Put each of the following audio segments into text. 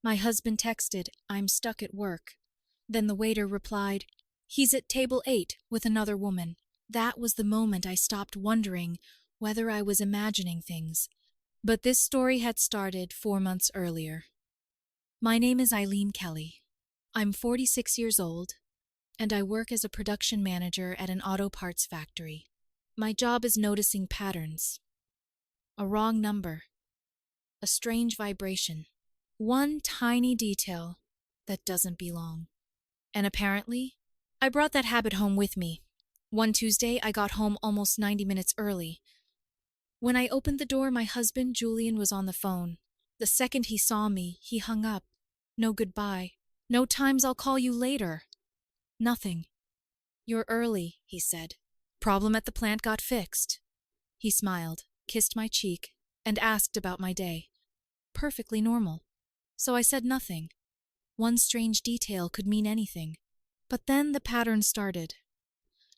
My husband texted, "I'm stuck at work." Then the waiter replied, "He's at table 8 with another woman." That was the moment I stopped wondering whether I was imagining things. But this story had started 4 months earlier. My name is Eileen Kelly. I'm 46 years old, and I work as a production manager at an auto parts factory. My job is noticing patterns. A wrong number. A strange vibration. One tiny detail that doesn't belong. And apparently, I brought that habit home with me. One Tuesday, I got home almost 90 minutes early. When I opened the door, my husband, Julian, was on the phone. The second he saw me, he hung up. No goodbye. No times I'll call you later. Nothing. "You're early," he said. "Problem at the plant got fixed." He smiled, kissed my cheek, and asked about my day. Perfectly normal. So I said nothing. One strange detail could mean anything. But then the pattern started.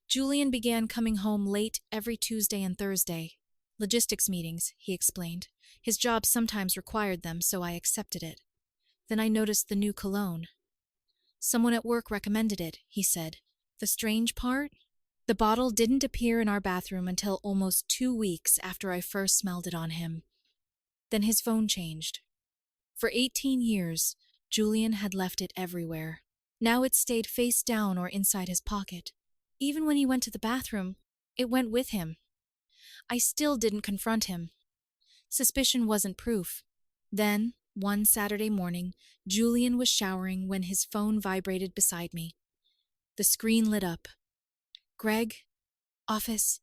Julian began coming home late every Tuesday and Thursday. Logistics meetings, he explained. His job sometimes required them, so I accepted it. Then I noticed the new cologne. Someone at work recommended it, he said. The strange part? The bottle didn't appear in our bathroom until almost 2 weeks after I first smelled it on him. Then his phone changed. For 18 years, Julian had left it everywhere. Now it stayed face down or inside his pocket. Even when he went to the bathroom, it went with him. I still didn't confront him. Suspicion wasn't proof. Then, one Saturday morning, Julian was showering when his phone vibrated beside me. The screen lit up. "Greg, office,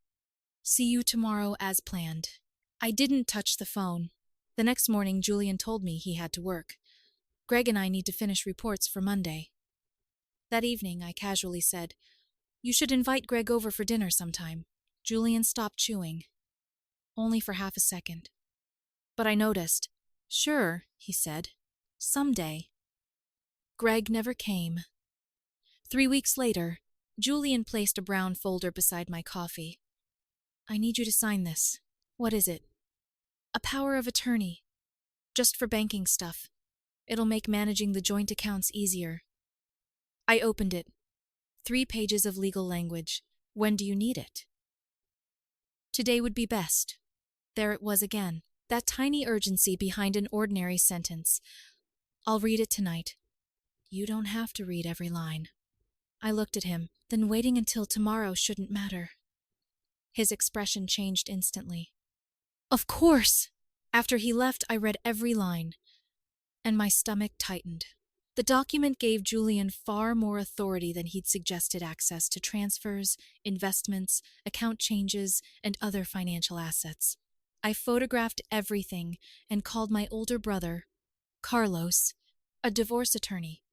see you tomorrow as planned." I didn't touch the phone. The next morning, Julian told me he had to work. "Greg and I need to finish reports for Monday." That evening, I casually said, "You should invite Greg over for dinner sometime." Julian stopped chewing. Only for half a second. But I noticed. "Sure," he said. "Someday." Greg never came. 3 weeks later, Julian placed a brown folder beside my coffee. "I need you to sign this." "What is it?" "A power of attorney. Just for banking stuff. It'll make managing the joint accounts easier." I opened it. 3 pages of legal language. "When do you need it?" "Today would be best." There it was again. That tiny urgency behind an ordinary sentence. "I'll read it tonight." "You don't have to read every line." I looked at him, then waiting until tomorrow shouldn't matter. His expression changed instantly. "Of course!" After he left, I read every line, and my stomach tightened. The document gave Julian far more authority than he'd suggested access to transfers, investments, account changes, and other financial assets. I photographed everything and called my older brother, Carlos, a divorce attorney.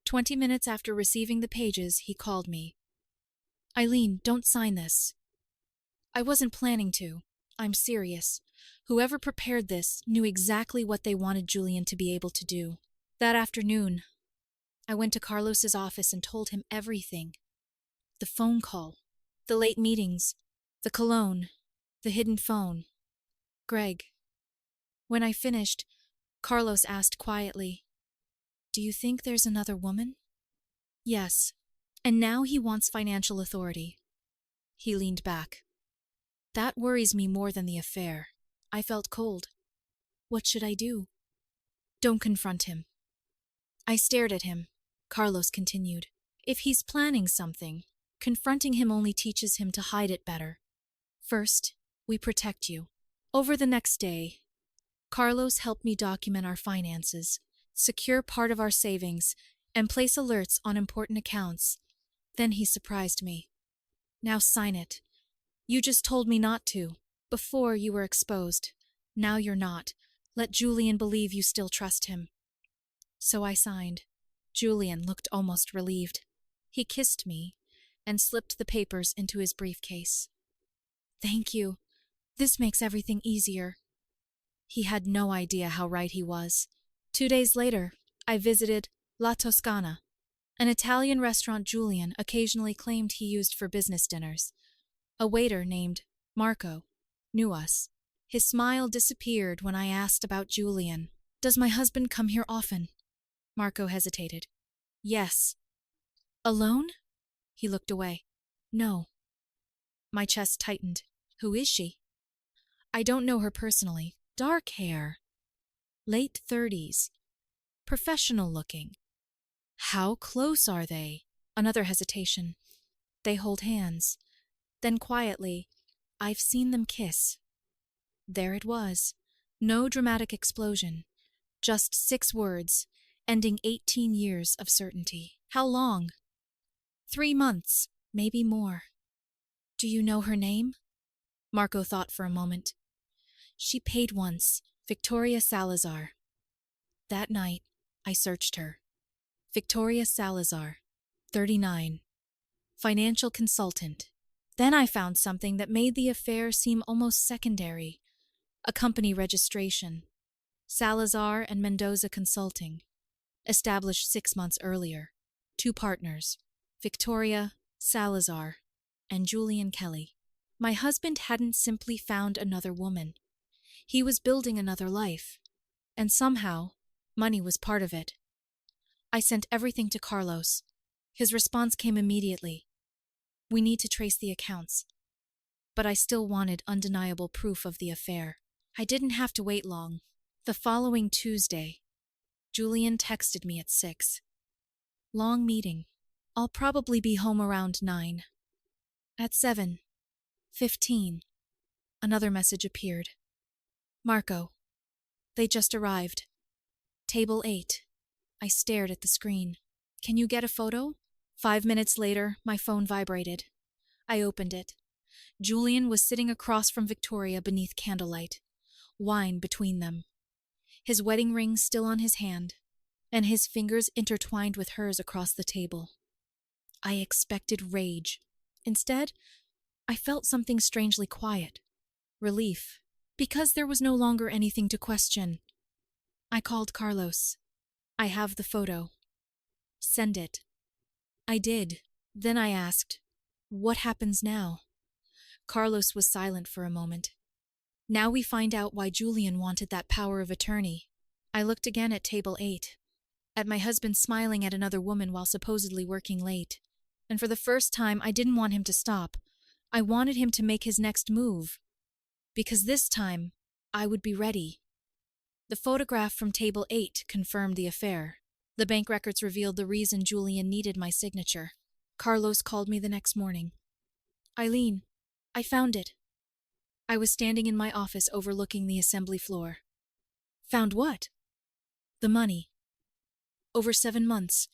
20 minutes after receiving the pages, he called me. "Eileen, don't sign this." I wasn't planning to. I'm serious. Whoever prepared this knew exactly what they wanted Julian to be able to do. That afternoon, I went to Carlos's office and told him everything. The phone call, the late meetings, the cologne, the hidden phone. "Greg." When I finished, Carlos asked quietly, "Do you think there's another woman?" "Yes. And now he wants financial authority." He leaned back. "That worries me more than the affair." I felt cold. What should I do? "Don't confront him." I stared at him. Carlos continued, "If he's planning something, confronting him only teaches him to hide it better. First, we protect you." Over the next day, Carlos helped me document our finances, secure part of our savings, and place alerts on important accounts. Then he surprised me. "Now sign it. You just told me not to. Before you were exposed. Now you're not. Let Julian believe you still trust him." So I signed. Julian looked almost relieved. He kissed me and slipped the papers into his briefcase. "Thank you. This makes everything easier." He had no idea how right he was. 2 days later, I visited La Toscana, an Italian restaurant Julian occasionally claimed he used for business dinners. A waiter named Marco knew us. His smile disappeared when I asked about Julian. Does my husband come here often? Marco hesitated. Yes. Alone? He looked away. No. My chest tightened. Who is she? I don't know her personally. Dark hair. Late 30s. Professional looking. How close are they? Another hesitation. They hold hands. Then quietly, I've seen them kiss. There it was. No dramatic explosion. Just 6 words, ending 18 years of certainty. How long? 3 months, maybe more. Do you know her name? Marco thought for a moment. She paid once, Victoria Salazar. That night, I searched her. Victoria Salazar, 39. Financial consultant. Then I found something that made the affair seem almost secondary. A company registration. Salazar and Mendoza Consulting. Established 6 months earlier. 2 partners. Victoria, Salazar, and Julian Kelly. My husband hadn't simply found another woman. He was building another life. And somehow, money was part of it. I sent everything to Carlos. His response came immediately. We need to trace the accounts. But I still wanted undeniable proof of the affair. I didn't have to wait long. The following Tuesday, Julian texted me at 6. Long meeting. I'll probably be home around 9. At 7:15, another message appeared. Marco. They just arrived. Table 8. I stared at the screen. Can you get a photo? 5 minutes later, my phone vibrated. I opened it. Julian was sitting across from Victoria beneath candlelight, wine between them. His wedding ring still on his hand, and his fingers intertwined with hers across the table. I expected rage. Instead, I felt something strangely quiet. Relief. Because there was no longer anything to question. I called Carlos. I have the photo. Send it. I did. Then I asked, what happens now? Carlos was silent for a moment. Now we find out why Julian wanted that power of attorney. I looked again at table 8, at my husband smiling at another woman while supposedly working late. And for the first time, I didn't want him to stop. I wanted him to make his next move. Because this time, I would be ready. The photograph from table 8 confirmed the affair. The bank records revealed the reason Julian needed my signature. Carlos called me the next morning. Eileen, I found it. I was standing in my office overlooking the assembly floor. Found what? The money. Over 7 months,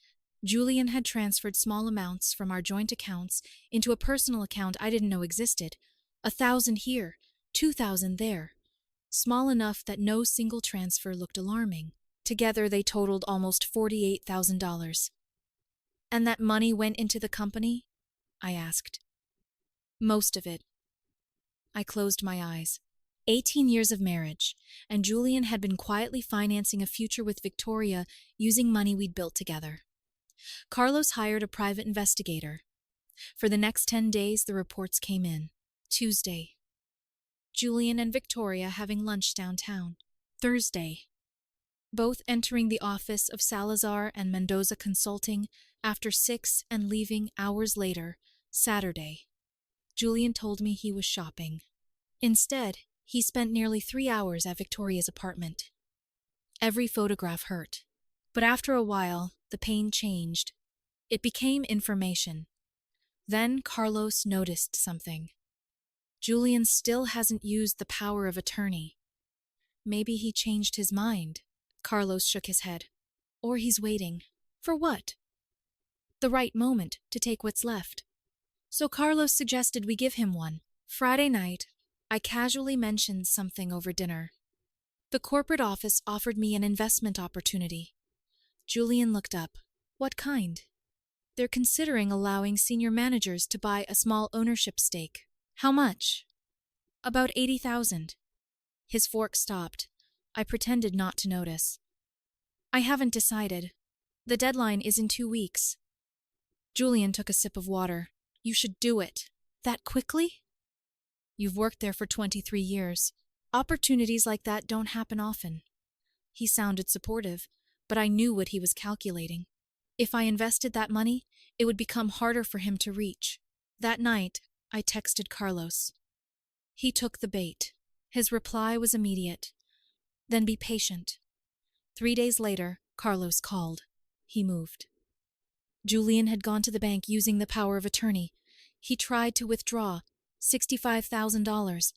Julian had transferred small amounts from our joint accounts into a personal account I didn't know existed. 1,000 here, 2,000 there. Small enough that no single transfer looked alarming. Together they totaled almost $48,000. And that money went into the company? I asked. Most of it. I closed my eyes. 18 years of marriage, and Julian had been quietly financing a future with Victoria using money we'd built together. Carlos hired a private investigator. For the next 10 days, the reports came in. Tuesday. Julian and Victoria having lunch downtown. Thursday. Both entering the office of Salazar and Mendoza Consulting after 6 and leaving hours later, Saturday. Julian told me he was shopping. Instead, he spent nearly 3 hours at Victoria's apartment. Every photograph hurt. But after a while, the pain changed. It became information. Then Carlos noticed something. Julian still hasn't used the power of attorney. Maybe he changed his mind. Carlos shook his head. Or he's waiting. For what? The right moment to take what's left. So Carlos suggested we give him one. Friday night, I casually mentioned something over dinner. The corporate office offered me an investment opportunity. Julian looked up. What kind? They're considering allowing senior managers to buy a small ownership stake. How much? About 80,000. His fork stopped. I pretended not to notice. I haven't decided. The deadline is in 2 weeks. Julian took a sip of water. You should do it. That quickly? You've worked there for 23 years. Opportunities like that don't happen often. He sounded supportive, but I knew what he was calculating. If I invested that money, it would become harder for him to reach. That night, I texted Carlos. He took the bait. His reply was immediate. Then be patient. 3 days later, Carlos called. He moved. Julian had gone to the bank using the power of attorney. He tried to withdraw $65,000.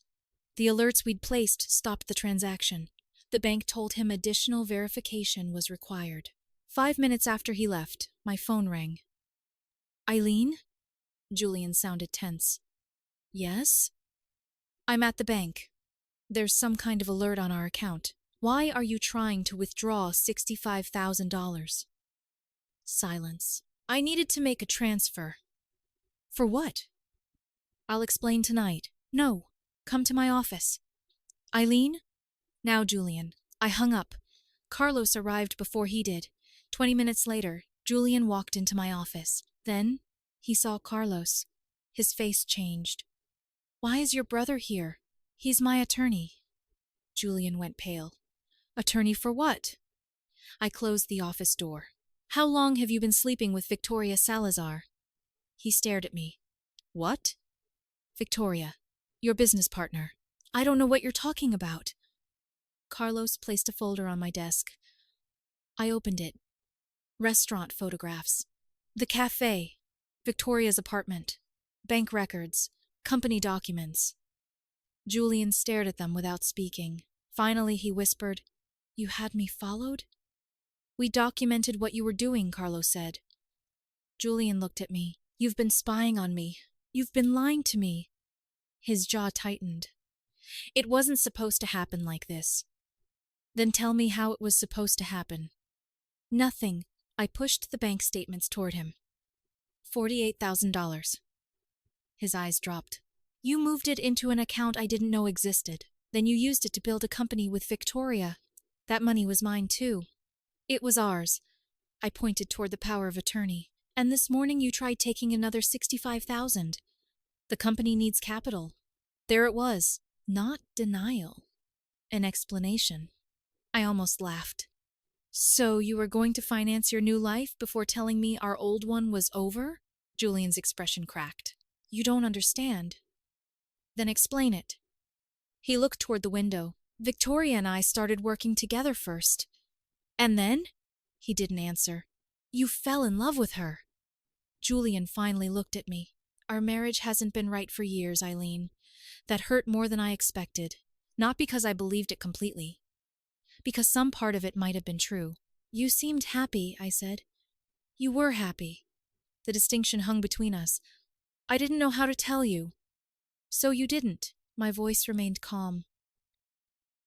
The alerts we'd placed stopped the transaction. The bank told him additional verification was required. 5 minutes after he left, my phone rang. Eileen? Julian sounded tense. Yes? I'm at the bank. There's some kind of alert on our account. Why are you trying to withdraw $65,000? Silence. I needed to make a transfer. For what? I'll explain tonight. No, come to my office. Eileen? Now, Julian. I hung up. Carlos arrived before he did. 20 minutes later, Julian walked into my office. Then, he saw Carlos. His face changed. Why is your brother here? He's my attorney. Julian went pale. Attorney for what? I closed the office door. How long have you been sleeping with Victoria Salazar? He stared at me. What? Victoria, your business partner. I don't know what you're talking about. Carlos placed a folder on my desk. I opened it. Restaurant photographs. The cafe. Victoria's apartment. Bank records. Company documents. Julian stared at them without speaking. Finally, he whispered, You had me followed? We documented what you were doing, Carlos said. Julian looked at me. You've been spying on me. You've been lying to me. His jaw tightened. It wasn't supposed to happen like this. Then tell me how it was supposed to happen. Nothing. I pushed the bank statements toward him. $48,000. His eyes dropped. You moved it into an account I didn't know existed. Then you used it to build a company with Victoria. That money was mine too. It was ours. I pointed toward the power of attorney. And this morning you tried taking another $65,000. The company needs capital. There it was. Not denial. An explanation. I almost laughed. So you were going to finance your new life before telling me our old one was over? Julian's expression cracked. You don't understand. Then explain it. He looked toward the window. Victoria and I started working together first. And then? He didn't answer. You fell in love with her. Julian finally looked at me. Our marriage hasn't been right for years, Eileen. That hurt more than I expected. Not because I believed it completely. Because some part of it might have been true. You seemed happy, I said. You were happy. The distinction hung between us. I didn't know how to tell you. So you didn't. My voice remained calm.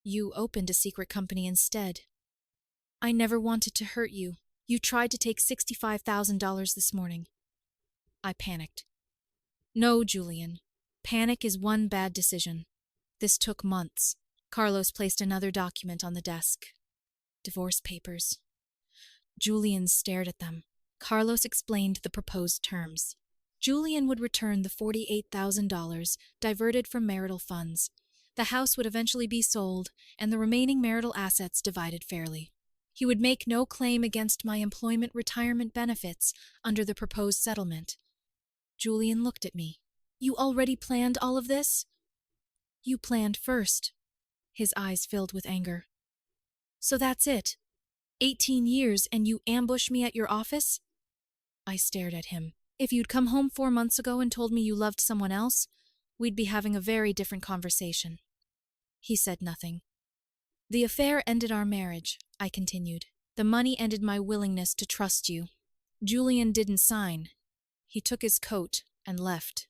You opened a secret company instead. I never wanted to hurt you. You tried to take $65,000 this morning. I panicked. No, Julian. Panic is one bad decision. This took months. Carlos placed another document on the desk. Divorce papers. Julian stared at them. Carlos explained the proposed terms. Julian would return the $48,000 diverted from marital funds. The house would eventually be sold, and the remaining marital assets divided fairly. He would make no claim against my employment retirement benefits under the proposed settlement. Julian looked at me. You already planned all of this? You planned first. His eyes filled with anger. So that's it. 18 years and you ambush me at your office? I stared at him. If you'd come home 4 months ago and told me you loved someone else, we'd be having a very different conversation. He said nothing. The affair ended our marriage, I continued. The money ended my willingness to trust you. Julian didn't sign. He took his coat and left.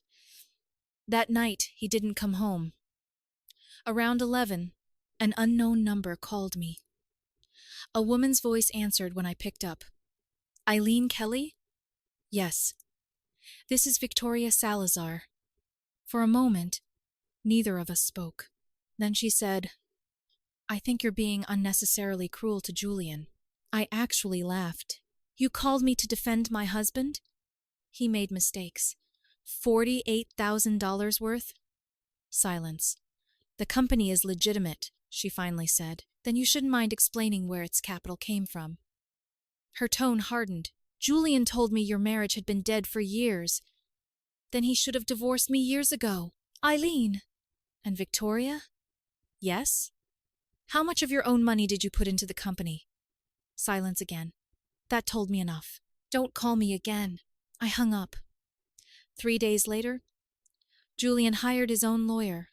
That night, he didn't come home. Around 11, an unknown number called me. A woman's voice answered when I picked up. Eileen Kelly? Yes. This is Victoria Salazar. For a moment, neither of us spoke. Then she said, I think you're being unnecessarily cruel to Julian. I actually laughed. You called me to defend my husband? He made mistakes. $48,000 worth? Silence. The company is legitimate, she finally said. Then you shouldn't mind explaining where its capital came from. Her tone hardened. Julian told me your marriage had been dead for years. Then he should have divorced me years ago. Eileen. And Victoria? Yes? How much of your own money did you put into the company? Silence again. That told me enough. Don't call me again. I hung up. 3 days later, Julian hired his own lawyer.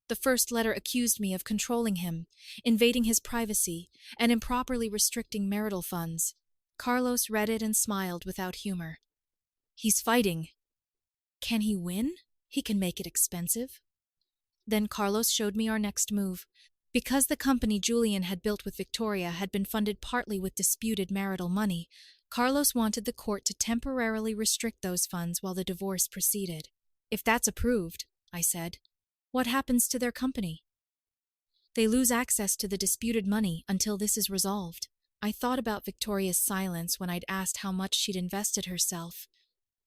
The first letter accused me of controlling him, invading his privacy, and improperly restricting marital funds. Carlos read it and smiled without humor. He's fighting. Can he win? He can make it expensive. Then Carlos showed me our next move. Because the company Julian had built with Victoria had been funded partly with disputed marital money, Carlos wanted the court to temporarily restrict those funds while the divorce proceeded. If that's approved, I said, what happens to their company? They lose access to the disputed money until this is resolved. I thought about Victoria's silence when I'd asked how much she'd invested herself.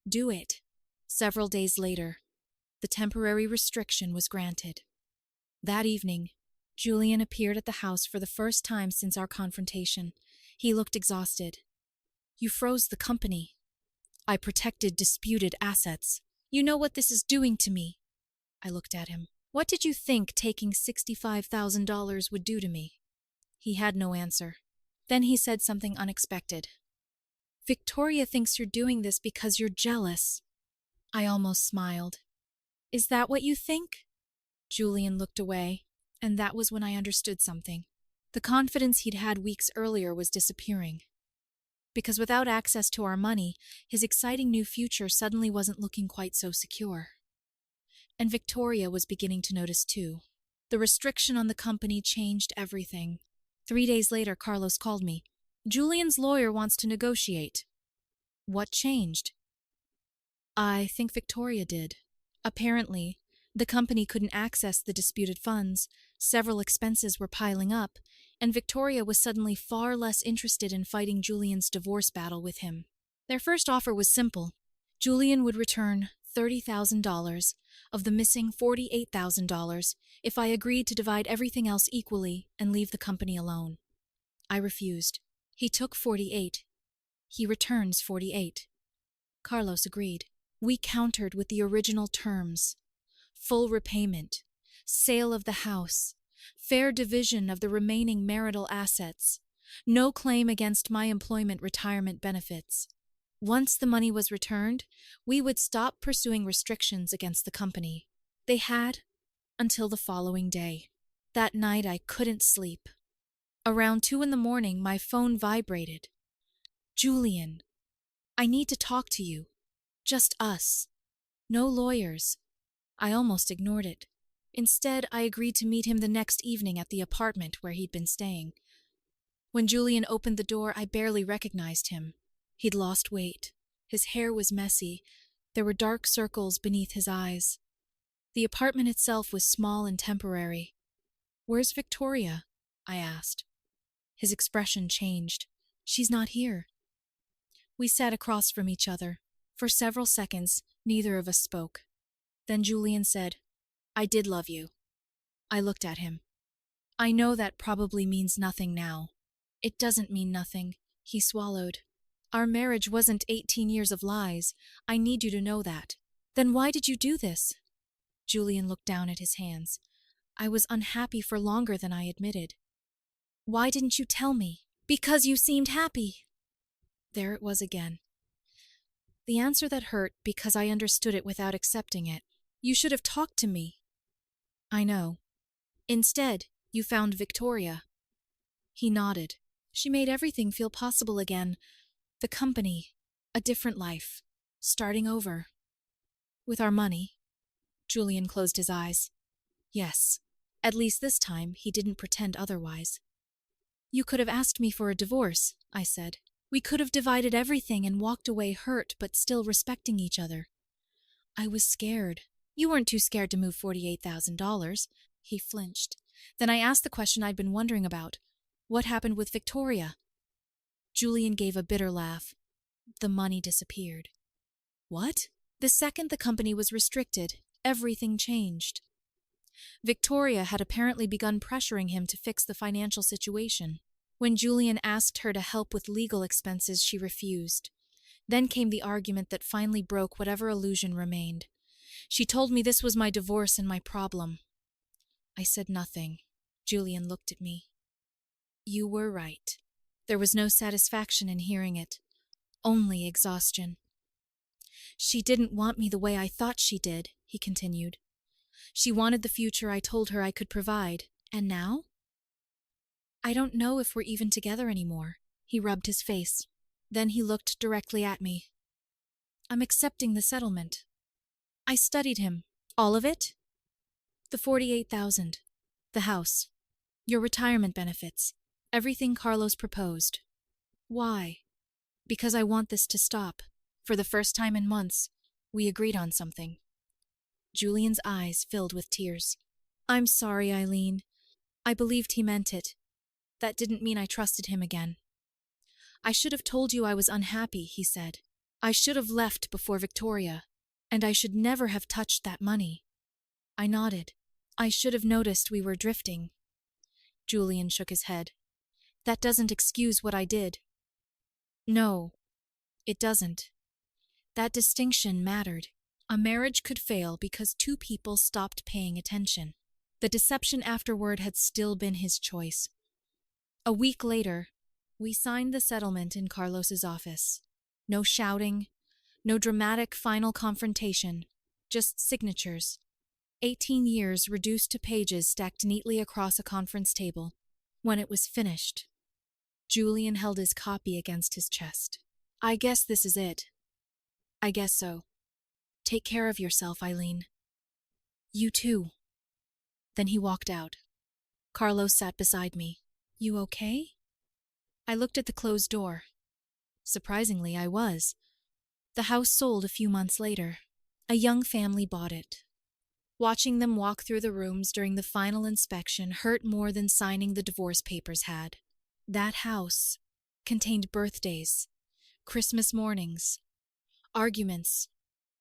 Do it. Several days later, the temporary restriction was granted. That evening, Julian appeared at the house for the first time since our confrontation. He looked exhausted. You froze the company. I protected disputed assets. You know what this is doing to me. I looked at him. What did you think taking $65,000 would do to me? He had no answer. Then he said something unexpected. Victoria thinks you're doing this because you're jealous. I almost smiled. Is that what you think? Julian looked away, and that was when I understood something. The confidence he'd had weeks earlier was disappearing. Because without access to our money, his exciting new future suddenly wasn't looking quite so secure. And Victoria was beginning to notice too. The restriction on the company changed everything. 3 days later, Carlos called me. Julian's lawyer wants to negotiate. What changed? I think Victoria did. Apparently, the company couldn't access the disputed funds, several expenses were piling up, and Victoria was suddenly far less interested in fighting Julian's divorce battle with him. Their first offer was simple. Julian would return $30,000 of the missing $48,000 if I agreed to divide everything else equally and leave the company alone. I refused. He took 48. He returns 48. Carlos agreed. We countered with the original terms. Full repayment, sale of the house, fair division of the remaining marital assets, no claim against my employment retirement benefits. Once the money was returned, we would stop pursuing restrictions against the company. They had until the following day. That night I couldn't sleep. Around 2 a.m, my phone vibrated. Julian, I need to talk to you. Just us. No lawyers. I almost ignored it. Instead, I agreed to meet him the next evening at the apartment where he'd been staying. When Julian opened the door, I barely recognized him. He'd lost weight. His hair was messy. There were dark circles beneath his eyes. The apartment itself was small and temporary. Where's Victoria? I asked. His expression changed. She's not here. We sat across from each other. For several seconds, neither of us spoke. Then Julian said, I did love you. I looked at him. I know that probably means nothing now. It doesn't mean nothing. He swallowed. Our marriage wasn't 18 years of lies. I need you to know that. Then why did you do this? Julian looked down at his hands. I was unhappy for longer than I admitted. Why didn't you tell me? Because you seemed happy. There it was again. The answer that hurt because I understood it without accepting it. You should have talked to me. I know. Instead, you found Victoria. He nodded. She made everything feel possible again. The company, a different life, starting over. With our money. Julian closed his eyes. Yes, at least this time he didn't pretend otherwise. You could have asked me for a divorce, I said. We could have divided everything and walked away hurt but still respecting each other. I was scared. You weren't too scared to move $48,000. He flinched. Then I asked the question I'd been wondering about. What happened with Victoria? Julian gave a bitter laugh. The money disappeared. What? The second the company was restricted, everything changed. Victoria had apparently begun pressuring him to fix the financial situation. When Julian asked her to help with legal expenses, she refused. Then came the argument that finally broke whatever illusion remained. She told me this was my divorce and my problem. I said nothing. Julian looked at me. You were right. There was no satisfaction in hearing it, only exhaustion. She didn't want me the way I thought she did, he continued. She wanted the future I told her I could provide, and now? I don't know if we're even together anymore. He rubbed his face. Then he looked directly at me. I'm accepting the settlement. I studied him. All of it? The 48,000. The house. Your retirement benefits. Everything Carlos proposed. Why? Because I want this to stop. For the first time in months, we agreed on something. Julian's eyes filled with tears. I'm sorry, Eileen. I believed he meant it. That didn't mean I trusted him again. I should have told you I was unhappy, he said. I should have left before Victoria, and I should never have touched that money. I nodded. I should have noticed we were drifting. Julian shook his head. That doesn't excuse what I did. No, it doesn't. That distinction mattered. A marriage could fail because two people stopped paying attention. The deception afterward had still been his choice. A week later, we signed the settlement in Carlos's office. No shouting, no dramatic final confrontation, just signatures. 18 years reduced to pages stacked neatly across a conference table. When it was finished, Julian held his copy against his chest. I guess this is it. I guess so. Take care of yourself, Eileen. You too. Then he walked out. Carlos sat beside me. You okay? I looked at the closed door. Surprisingly, I was. The house sold a few months later. A young family bought it. Watching them walk through the rooms during the final inspection hurt more than signing the divorce papers had. That house contained birthdays, Christmas mornings, arguments,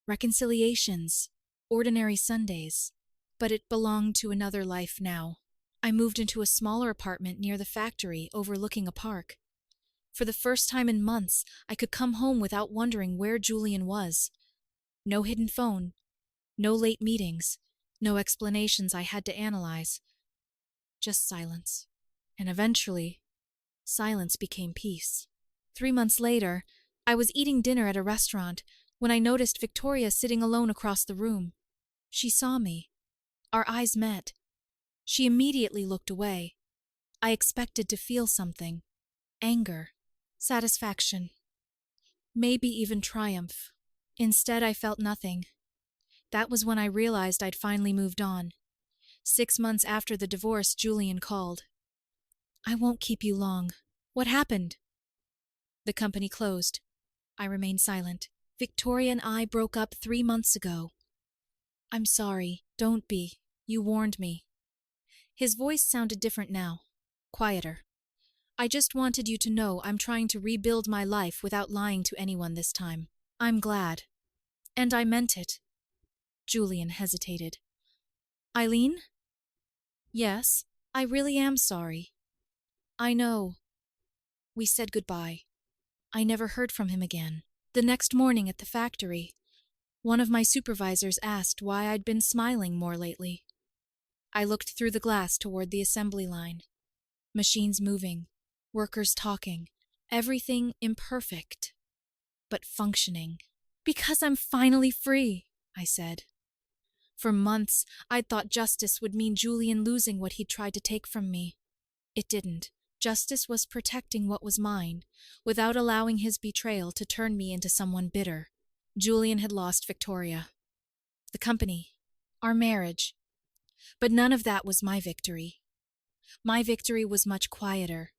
reconciliations, ordinary Sundays. But it belonged to another life now. I moved into a smaller apartment near the factory overlooking a park. For the first time in months, I could come home without wondering where Julian was. No hidden phone, no late meetings, no explanations I had to analyze. Just silence. And eventually, silence became peace. 3 months later, I was eating dinner at a restaurant when I noticed Victoria sitting alone across the room. She saw me. Our eyes met. She immediately looked away. I expected to feel something. Anger. Satisfaction. Maybe even triumph. Instead, I felt nothing. That was when I realized I'd finally moved on. 6 months after the divorce, Julian called. I won't keep you long. What happened? The company closed. I remained silent. Victoria and I broke up 3 months ago. I'm sorry. Don't be. You warned me. His voice sounded different now. Quieter. I just wanted you to know I'm trying to rebuild my life without lying to anyone this time. I'm glad. And I meant it. Julian hesitated. Eileen? Yes, I really am sorry. I know. We said goodbye. I never heard from him again. The next morning at the factory, one of my supervisors asked why I'd been smiling more lately. I looked through the glass toward the assembly line. Machines moving, workers talking, everything imperfect, but functioning. Because I'm finally free, I said. For months, I'd thought justice would mean Julian losing what he'd tried to take from me. It didn't. Justice was protecting what was mine, without allowing his betrayal to turn me into someone bitter. Julian had lost Victoria, the company, our marriage. But none of that was my victory. My victory was much quieter.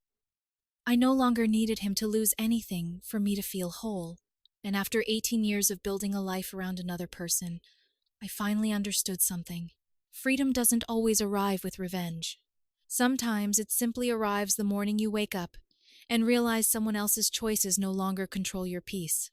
I no longer needed him to lose anything for me to feel whole. And after 18 years of building a life around another person, I finally understood something. Freedom doesn't always arrive with revenge. Sometimes it simply arrives the morning you wake up and realize someone else's choices no longer control your peace.